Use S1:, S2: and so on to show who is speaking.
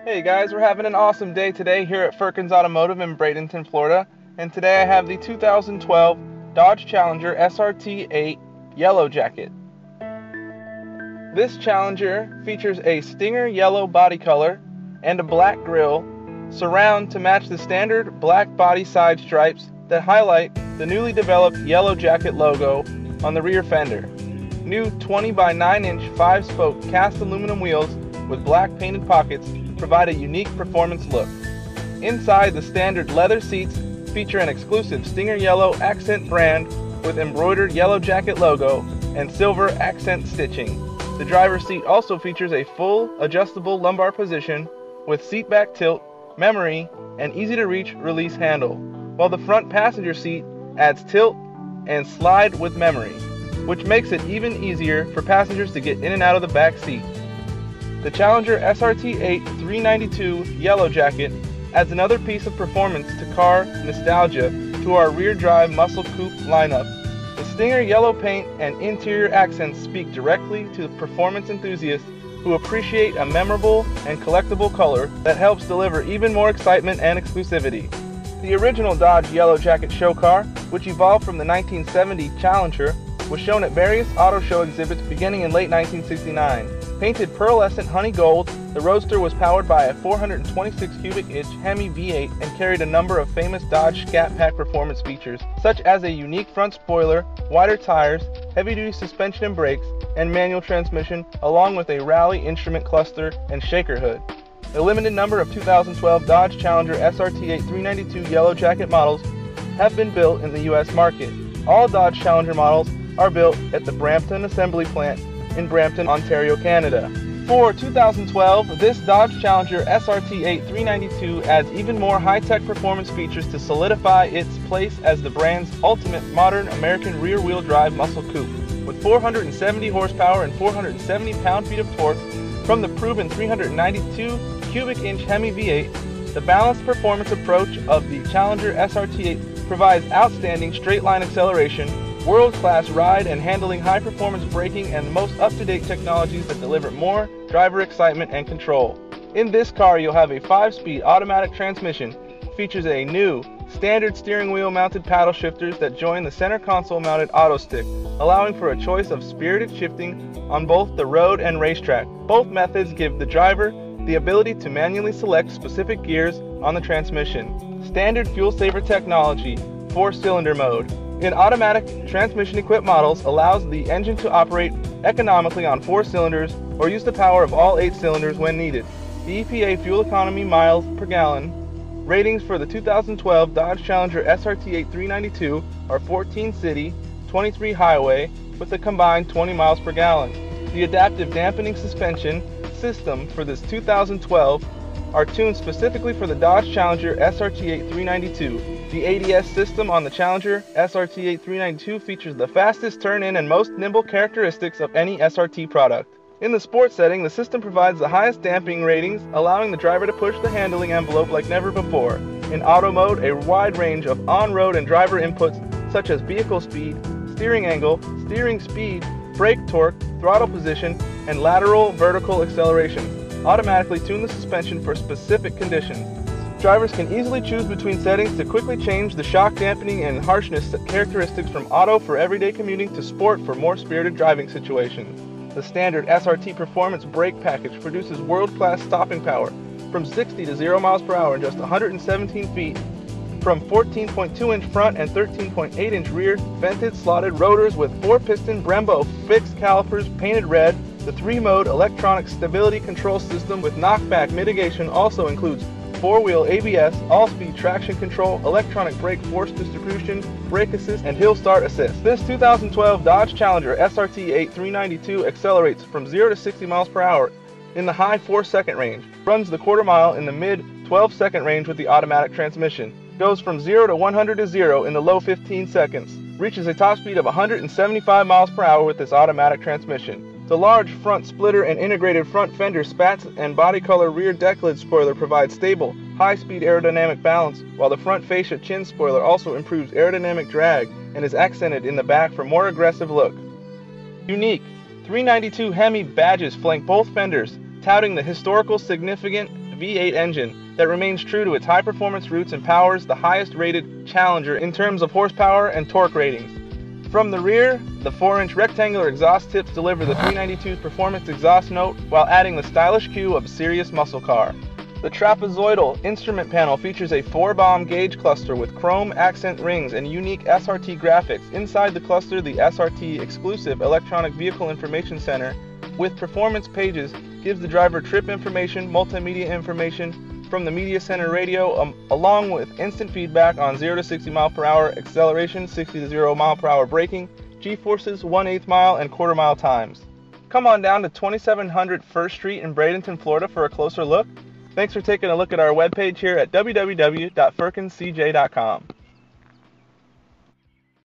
S1: Hey guys, we're having an awesome day today here at Firkins Automotive in Bradenton, Florida. And today I have the 2012 Dodge Challenger SRT8 Yellow Jacket. This Challenger features a stinger yellow body color and a black grille, surround to match the standard black body side stripes that highlight the newly developed Yellow Jacket logo on the rear fender. New 20 by 9 inch 5-spoke cast aluminum wheels with black painted pockets provide a unique performance look. Inside, the standard leather seats feature an exclusive stinger yellow accent brand with embroidered Yellow Jacket logo and silver accent stitching. The driver's seat also features a full adjustable lumbar position with seat back tilt, memory, and easy to reach release handle, while the front passenger seat adds tilt and slide with memory, which makes it even easier for passengers to get in and out of the back seat. The Challenger SRT8 392 Yellow Jacket adds another piece of performance to car nostalgia to our rear drive muscle coupe lineup. The Stinger yellow paint and interior accents speak directly to performance enthusiasts who appreciate a memorable and collectible color that helps deliver even more excitement and exclusivity. The original Dodge Yellow Jacket show car, which evolved from the 1970 Challenger, was shown at various auto show exhibits beginning in late 1969. Painted pearlescent honey gold, the Roadster was powered by a 426 cubic inch Hemi V8 and carried a number of famous Dodge Scat Pack performance features, such as a unique front spoiler, wider tires, heavy-duty suspension and brakes, and manual transmission, along with a Rally instrument cluster and shaker hood. A limited number of 2012 Dodge Challenger SRT8 392 Yellow Jacket models have been built in the U.S. market. All Dodge Challenger models are built at the Brampton Assembly Plant in Brampton, Ontario, Canada. For 2012, this Dodge Challenger SRT8 392 adds even more high-tech performance features to solidify its place as the brand's ultimate modern American rear-wheel drive muscle coupe. With 470 horsepower and 470 pound-feet of torque from the proven 392 cubic inch Hemi V8, the balanced performance approach of the Challenger SRT8 provides outstanding straight-line acceleration, world-class ride and handling, high-performance braking, and the most up-to-date technologies that deliver more driver excitement and control. In this car, you'll have a 5-speed automatic transmission, features a new standard steering wheel mounted paddle shifters that join the center console mounted auto stick, allowing for a choice of spirited shifting on both the road and racetrack. Both methods give the driver the ability to manually select specific gears on the transmission. Standard fuel saver technology, 4-cylinder mode. In automatic transmission-equipped models, allows the engine to operate economically on 4 cylinders or use the power of all 8 cylinders when needed. The EPA fuel economy miles per gallon ratings for the 2012 Dodge Challenger SRT8 392 are 14 city, 23 highway, with a combined 20 miles per gallon. The adaptive dampening suspension system for this 2012 are tuned specifically for the Dodge Challenger SRT8 392. The ADS system on the Challenger SRT8 392 features the fastest turn-in and most nimble characteristics of any SRT product. In the sports setting, the system provides the highest damping ratings, allowing the driver to push the handling envelope like never before. In auto mode, a wide range of on-road and driver inputs such as vehicle speed, steering angle, steering speed, brake torque, throttle position, and lateral vertical acceleration automatically tune the suspension for specific conditions. Drivers can easily choose between settings to quickly change the shock dampening and harshness characteristics from auto for everyday commuting to sport for more spirited driving situations. The standard SRT Performance brake package produces world-class stopping power from 60 to 0 miles per hour in just 117 feet, from 14.2-inch front and 13.8-inch rear vented slotted rotors with 4-piston Brembo fixed calipers painted red. The 3-mode electronic stability control system with knockback mitigation also includes 4-wheel ABS, all-speed traction control, electronic brake force distribution, brake assist, and hill start assist. This 2012 Dodge Challenger SRT8 392 accelerates from 0 to 60 miles per hour in the high 4-second range, runs the quarter mile in the mid 12-second range with the automatic transmission, goes from 0 to 100 to 0 in the low 15 seconds, reaches a top speed of 175 miles per hour with this automatic transmission. The large front splitter and integrated front fender spats and body color rear deck lid spoiler provide stable, high-speed aerodynamic balance, while the front fascia chin spoiler also improves aerodynamic drag and is accented in the back for more aggressive look. Unique 392 Hemi badges flank both fenders, touting the historical significant V8 engine that remains true to its high-performance roots and powers the highest-rated Challenger in terms of horsepower and torque ratings. From the rear, the 4-inch rectangular exhaust tips deliver the 392's performance exhaust note while adding the stylish cue of a serious muscle car. The trapezoidal instrument panel features a 4-bomb gauge cluster with chrome accent rings and unique SRT graphics. Inside the cluster, the SRT exclusive Electronic Vehicle Information Center with performance pages gives the driver trip information, multimedia information from the Media Center radio, along with instant feedback on 0 to 60 mph acceleration, 60 to 0 mph braking, G-forces, 1/8 mile and quarter mile times. Come on down to 2700 First Street in Bradenton, Florida for a closer look. Thanks for taking a look at our webpage here at www.firkinscj.com.